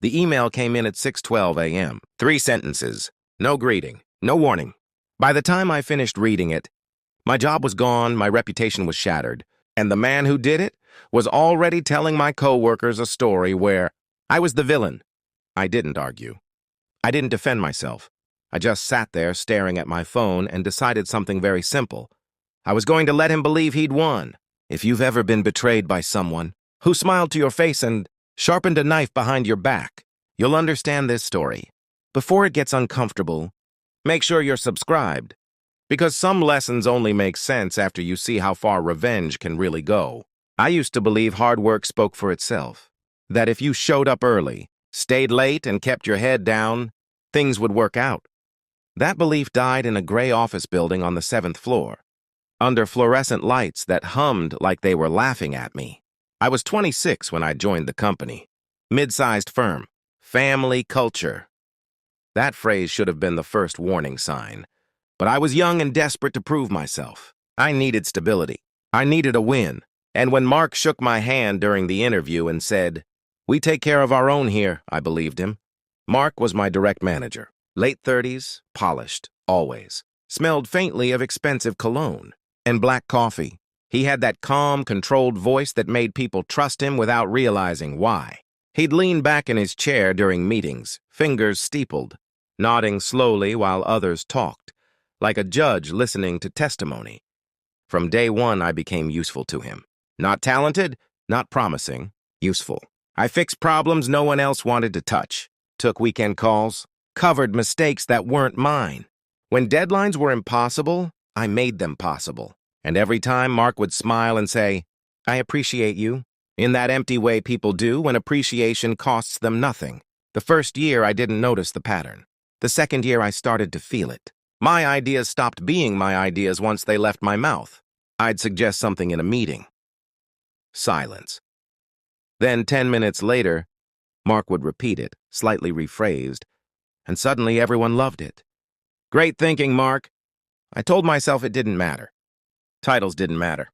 The email came in at 6:12 a.m. 3 sentences. No greeting. No warning. By the time I finished reading it, my job was gone, my reputation was shattered, and the man who did it was already telling my coworkers a story where I was the villain. I didn't argue. I didn't defend myself. I just sat there staring at my phone and decided something very simple. I was going to let him believe he'd won. If you've ever been betrayed by someone who smiled to your face and sharpened a knife behind your back, you'll understand this story. Before it gets uncomfortable, make sure you're subscribed, because some lessons only make sense after you see how far revenge can really go. I used to believe hard work spoke for itself, that if you showed up early, stayed late, and kept your head down, things would work out. That belief died in a gray office building on the 7th floor, under fluorescent lights that hummed like they were laughing at me. I was 26 when I joined the company. Mid-sized firm. Family culture. That phrase should have been the first warning sign. But I was young and desperate to prove myself. I needed stability. I needed a win. And when Mark shook my hand during the interview and said, "We take care of our own here," I believed him. Mark was my direct manager. Late 30s, polished, always. Smelled faintly of expensive cologne and black coffee. He had that calm, controlled voice that made people trust him without realizing why. He'd lean back in his chair during meetings, fingers steepled, nodding slowly while others talked, like a judge listening to testimony. From day one, I became useful to him. Not talented, not promising, useful. I fixed problems no one else wanted to touch, took weekend calls, covered mistakes that weren't mine. When deadlines were impossible, I made them possible. And every time Mark would smile and say, "I appreciate you," in that empty way people do when appreciation costs them nothing. The first year, I didn't notice the pattern. The second year, I started to feel it. My ideas stopped being my ideas once they left my mouth. I'd suggest something in a meeting. Silence. Then 10 minutes later, Mark would repeat it, slightly rephrased, and suddenly everyone loved it. Great thinking, Mark. I told myself it didn't matter. Titles didn't matter.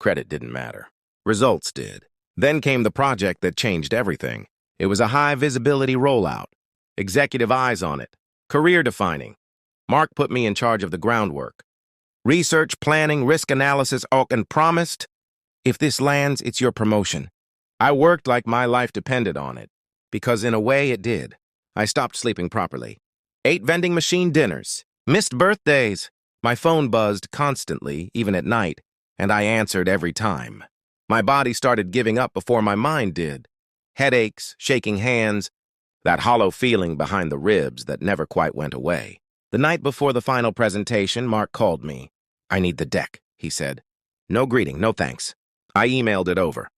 Credit didn't matter. Results did. Then came the project that changed everything. It was a high-visibility rollout. Executive eyes on it. Career-defining. Mark put me in charge of the groundwork. Research, planning, risk analysis, and promised, "If this lands, it's your promotion." I worked like my life depended on it, because in a way it did. I stopped sleeping properly. Ate vending machine dinners. Missed birthdays. My phone buzzed constantly, even at night, and I answered every time. My body started giving up before my mind did. Headaches, shaking hands, that hollow feeling behind the ribs that never quite went away. The night before the final presentation, Mark called me. "I need the deck," he said. "No greeting, no thanks." I emailed it over.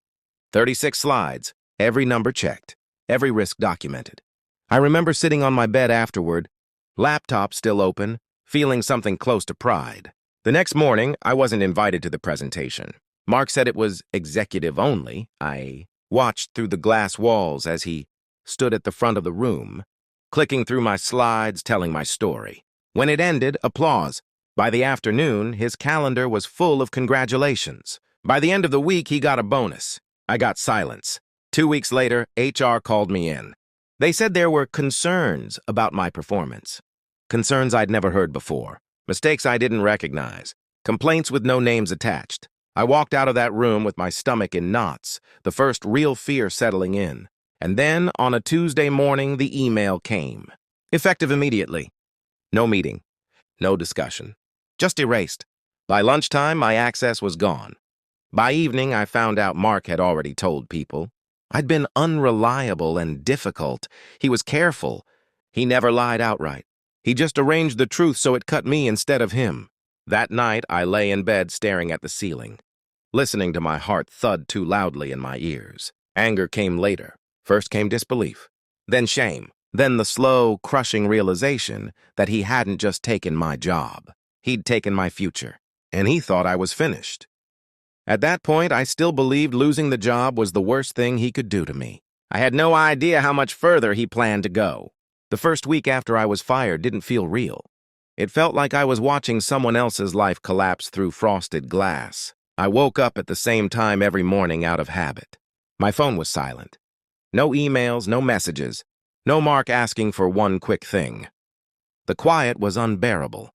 36 slides, every number checked, every risk documented. I remember sitting on my bed afterward, laptop still open, feeling something close to pride. The next morning, I wasn't invited to the presentation. Mark said it was executive only. I watched through the glass walls as he stood at the front of the room, clicking through my slides, telling my story. When it ended, applause. By the afternoon, his calendar was full of congratulations. By the end of the week, he got a bonus. I got silence. 2 weeks later, HR called me in. They said there were concerns about my performance. Concerns I'd never heard before. Mistakes I didn't recognize. Complaints with no names attached. I walked out of that room with my stomach in knots, the first real fear settling in. And then, on a Tuesday morning, the email came. Effective immediately. No meeting. No discussion. Just erased. By lunchtime, my access was gone. By evening, I found out Mark had already told people. I'd been unreliable and difficult. He was careful. He never lied outright. He just arranged the truth so it cut me instead of him. That night, I lay in bed staring at the ceiling, listening to my heart thud too loudly in my ears. Anger came later. First came disbelief, then shame, then the slow, crushing realization that he hadn't just taken my job. He'd taken my future, and he thought I was finished. At that point, I still believed losing the job was the worst thing he could do to me. I had no idea how much further he planned to go. The first week after I was fired didn't feel real. It felt like I was watching someone else's life collapse through frosted glass. I woke up at the same time every morning out of habit. My phone was silent. No emails, no messages, No Mark asking for one quick thing. The quiet was unbearable.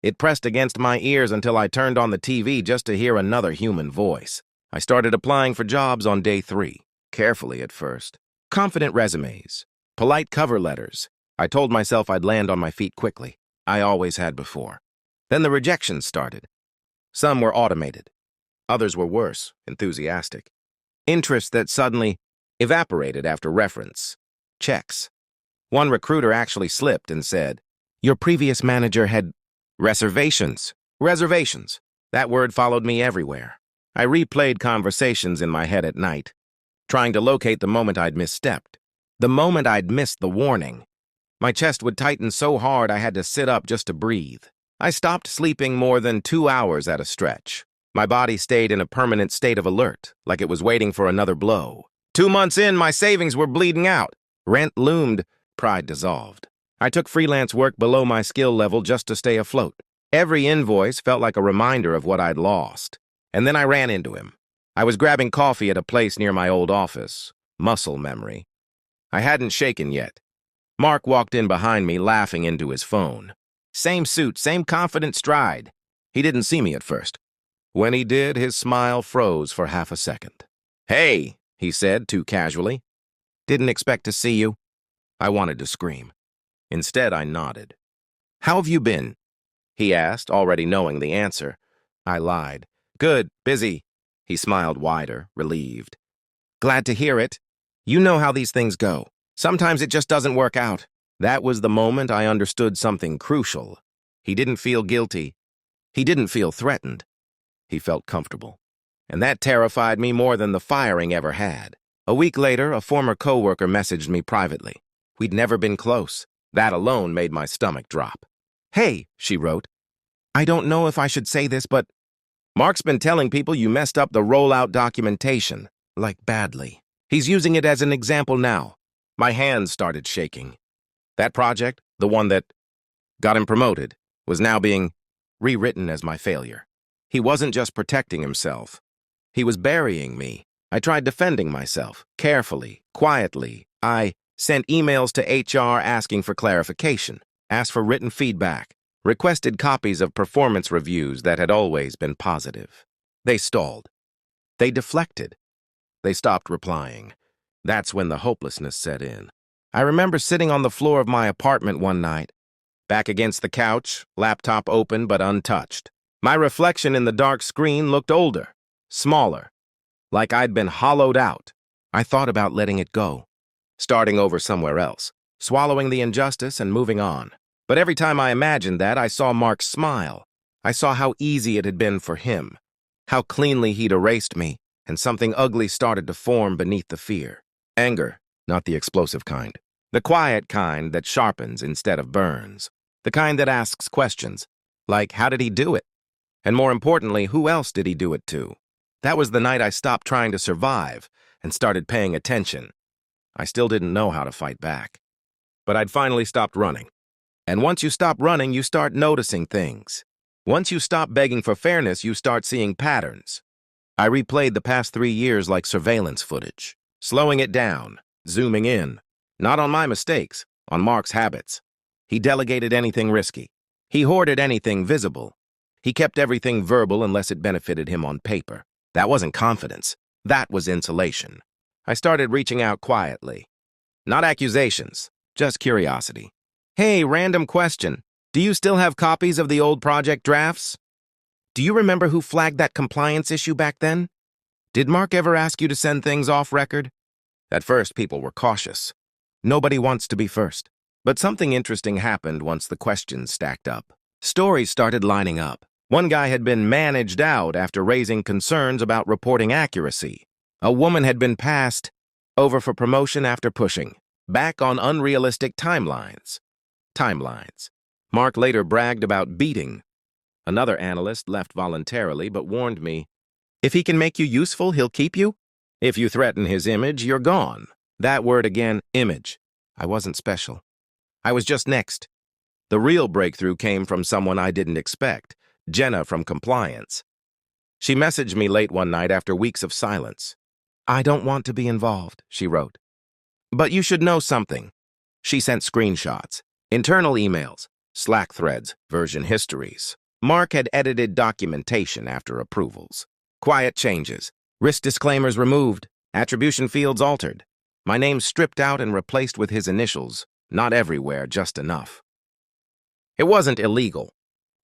It pressed against my ears until I turned on the TV just to hear another human voice. I started applying for jobs on day 3, carefully at first. Confident resumes, polite cover letters. I told myself I'd land on my feet quickly. I always had before. Then the rejections started. Some were automated. Others were worse, enthusiastic. Interest that suddenly evaporated after reference. Checks. One recruiter actually slipped and said, "Your previous manager had reservations." Reservations. That word followed me everywhere. I replayed conversations in my head at night, trying to locate the moment I'd misstepped. The moment I'd missed the warning. My chest would tighten so hard I had to sit up just to breathe. I stopped sleeping more than 2 hours at a stretch. My body stayed in a permanent state of alert, like it was waiting for another blow. 2 months in, my savings were bleeding out. Rent loomed, pride dissolved. I took freelance work below my skill level just to stay afloat. Every invoice felt like a reminder of what I'd lost. And then I ran into him. I was grabbing coffee at a place near my old office. Muscle memory. I hadn't shaken yet. Mark walked in behind me, laughing into his phone. Same suit, same confident stride. He didn't see me at first. When he did, his smile froze for half a second. "Hey," he said, too casually. "Didn't expect to see you." I wanted to scream. Instead, I nodded. "How have you been?" he asked, already knowing the answer. I lied. "Good, busy." He smiled wider, relieved. "Glad to hear it. You know how these things go. Sometimes it just doesn't work out." That was the moment I understood something crucial. He didn't feel guilty. He didn't feel threatened. He felt comfortable. And that terrified me more than the firing ever had. A week later, a former coworker messaged me privately. We'd never been close. That alone made my stomach drop. "Hey," she wrote. "I don't know if I should say this, but Mark's been telling people you messed up the rollout documentation, like badly. He's using it as an example now." My hands started shaking. That project, the one that got him promoted, was now being rewritten as my failure. He wasn't just protecting himself. He was burying me. I tried defending myself, carefully, quietly. I sent emails to HR asking for clarification, asked for written feedback, requested copies of performance reviews that had always been positive. They stalled. They deflected. They stopped replying. That's when the hopelessness set in. I remember sitting on the floor of my apartment one night, back against the couch, laptop open but untouched. My reflection in the dark screen looked older, smaller, like I'd been hollowed out. I thought about letting it go, starting over somewhere else, swallowing the injustice and moving on. But every time I imagined that, I saw Mark smile. I saw how easy it had been for him, how cleanly he'd erased me, and something ugly started to form beneath the fear. Anger, not the explosive kind. The quiet kind that sharpens instead of burns. The kind that asks questions, like how did he do it? And more importantly, who else did he do it to? That was the night I stopped trying to survive and started paying attention. I still didn't know how to fight back. But I'd finally stopped running. And once you stop running, you start noticing things. Once you stop begging for fairness, you start seeing patterns. I replayed the past 3 years like surveillance footage, slowing it down, zooming in. Not on my mistakes, on Mark's habits. He delegated anything risky. He hoarded anything visible. He kept everything verbal unless it benefited him on paper. That wasn't confidence. That was insulation. I started reaching out quietly. Not accusations, just curiosity. "Hey, random question. Do you still have copies of the old project drafts? Do you remember who flagged that compliance issue back then? Did Mark ever ask you to send things off record?" At first, people were cautious. Nobody wants to be first. But something interesting happened once the questions stacked up. Stories started lining up. One guy had been managed out after raising concerns about reporting accuracy. A woman had been passed over for promotion after pushing back on unrealistic timelines. Mark later bragged about beating. Another analyst left voluntarily but warned me, "If he can make you useful, he'll keep you. If you threaten his image, you're gone." That word again, image. I wasn't special. I was just next. The real breakthrough came from someone I didn't expect, Jenna from compliance. She messaged me late one night after weeks of silence. "I don't want to be involved," she wrote. "But you should know something. She sent screenshots, internal emails, Slack threads, version histories. Mark had edited documentation after approvals. Quiet changes, risk disclaimers removed, attribution fields altered. My name stripped out and replaced with his initials, not everywhere, just enough. It wasn't illegal,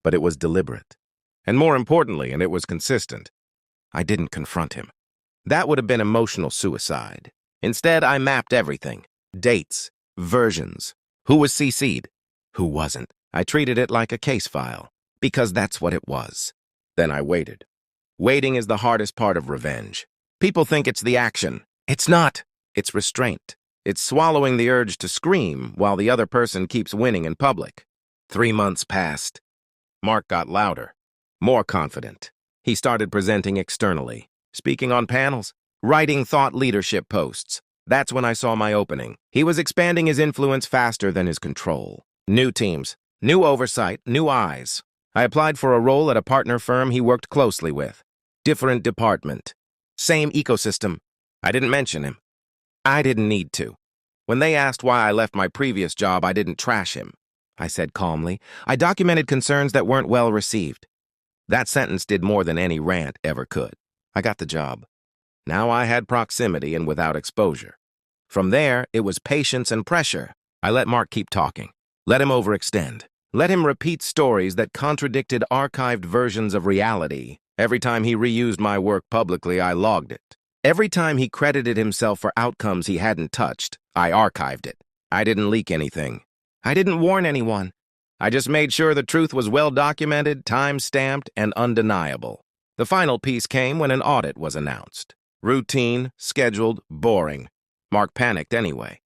but it was deliberate. And more importantly, and it was consistent, I didn't confront him. That would have been emotional suicide. Instead, I mapped everything. Dates, versions, who was CC'd, who wasn't. I treated it like a case file, because that's what it was. Then I waited. Waiting is the hardest part of revenge. People think it's the action. It's not. It's restraint. It's swallowing the urge to scream while the other person keeps winning in public. 3 months passed. Mark got louder, more confident. He started presenting externally, speaking on panels, writing thought leadership posts. That's when I saw my opening. He was expanding his influence faster than his control. New teams, new oversight, new eyes. I applied for a role at a partner firm he worked closely with. Different department. Same ecosystem. I didn't mention him. I didn't need to. When they asked why I left my previous job, I didn't trash him. I said calmly, I documented concerns that weren't well received. That sentence did more than any rant ever could. I got the job. Now I had proximity and without exposure. From there, it was patience and pressure. I let Mark keep talking. Let him overextend. Let him repeat stories that contradicted archived versions of reality. Every time he reused my work publicly, I logged it. Every time he credited himself for outcomes he hadn't touched, I archived it. I didn't leak anything. I didn't warn anyone. I just made sure the truth was well documented, time-stamped, and undeniable. The final piece came when an audit was announced. Routine, scheduled, boring. Mark panicked anyway.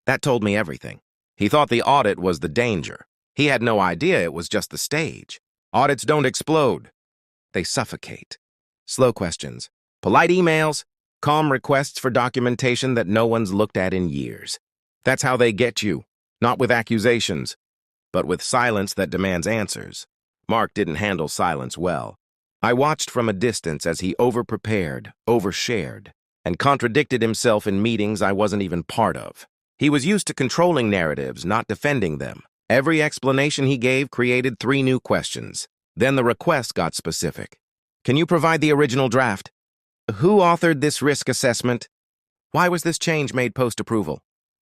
That told me everything. He thought the audit was the danger. He had no idea it was just the stage. Audits don't explode. They suffocate. Slow questions, polite emails, calm requests for documentation that no one's looked at in years. That's how they get you. Not with accusations, but with silence that demands answers. Mark didn't handle silence well. I watched from a distance as he overprepared, overshared, and contradicted himself in meetings I wasn't even part of. He was used to controlling narratives, not defending them. Every explanation he gave created 3 new questions. Then the request got specific. Can you provide the original draft? Who authored this risk assessment? Why was this change made post-approval?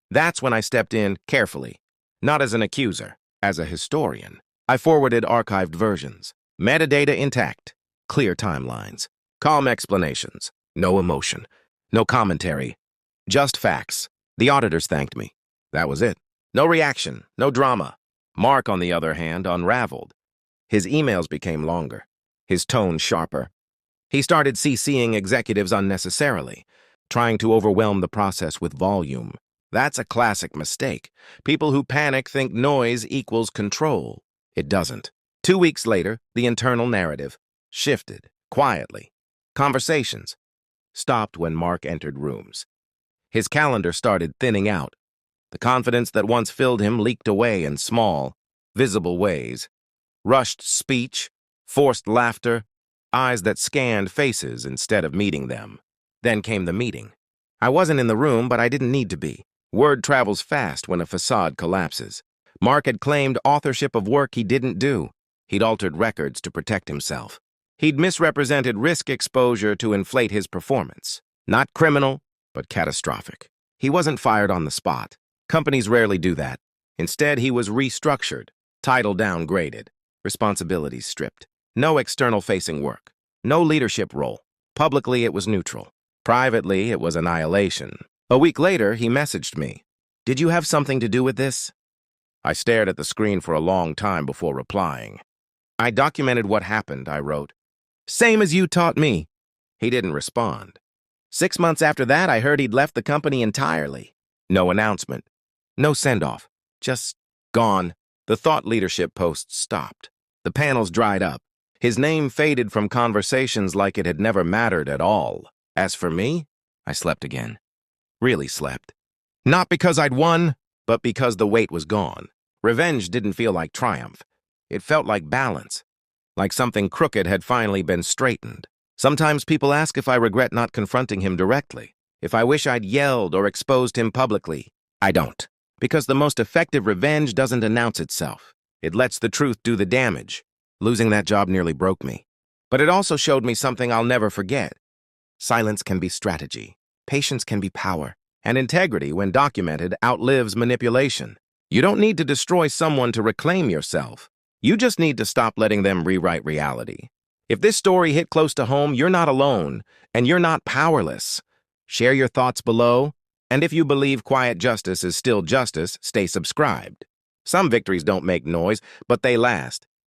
That's when I stepped in carefully, not as an accuser, as a historian. I forwarded archived versions, metadata intact, clear timelines, calm explanations, no emotion, no commentary, just facts. The auditors thanked me. That was it. No reaction, no drama. Mark, on the other hand, unraveled. His emails became longer, his tone sharper. He started CCing executives unnecessarily, trying to overwhelm the process with volume. That's a classic mistake. People who panic think noise equals control. It doesn't. 2 weeks later, the internal narrative shifted, quietly. Conversations stopped when Mark entered rooms. His calendar started thinning out. The confidence that once filled him leaked away in small, visible ways. Rushed speech, forced laughter, eyes that scanned faces instead of meeting them. Then came the meeting. I wasn't in the room, but I didn't need to be. Word travels fast when a facade collapses. Mark had claimed authorship of work he didn't do. He'd altered records to protect himself. He'd misrepresented risk exposure to inflate his performance. Not criminal, but catastrophic. He wasn't fired on the spot. Companies rarely do that. Instead, he was restructured, title downgraded, responsibilities stripped. No external-facing work. No leadership role. Publicly, it was neutral. Privately, it was annihilation. A week later, he messaged me. Did you have something to do with this? I stared at the screen for a long time before replying. I documented what happened, I wrote. Same as you taught me. He didn't respond. 6 months after that, I heard he'd left the company entirely. No announcement. No send-off. Just gone. The thought leadership posts stopped. The panels dried up. His name faded from conversations like it had never mattered at all. As for me, I slept again. Really slept. Not because I'd won, but because the weight was gone. Revenge didn't feel like triumph. It felt like balance, like something crooked had finally been straightened. Sometimes people ask if I regret not confronting him directly, if I wish I'd yelled or exposed him publicly. I don't. Because the most effective revenge doesn't announce itself. It lets the truth do the damage. Losing that job nearly broke me. But it also showed me something I'll never forget. Silence can be strategy. Patience can be power. And integrity, when documented, outlives manipulation. You don't need to destroy someone to reclaim yourself. You just need to stop letting them rewrite reality. If this story hit close to home, you're not alone, and you're not powerless. Share your thoughts below, and if you believe quiet justice is still justice, stay subscribed. Some victories don't make noise, but they last.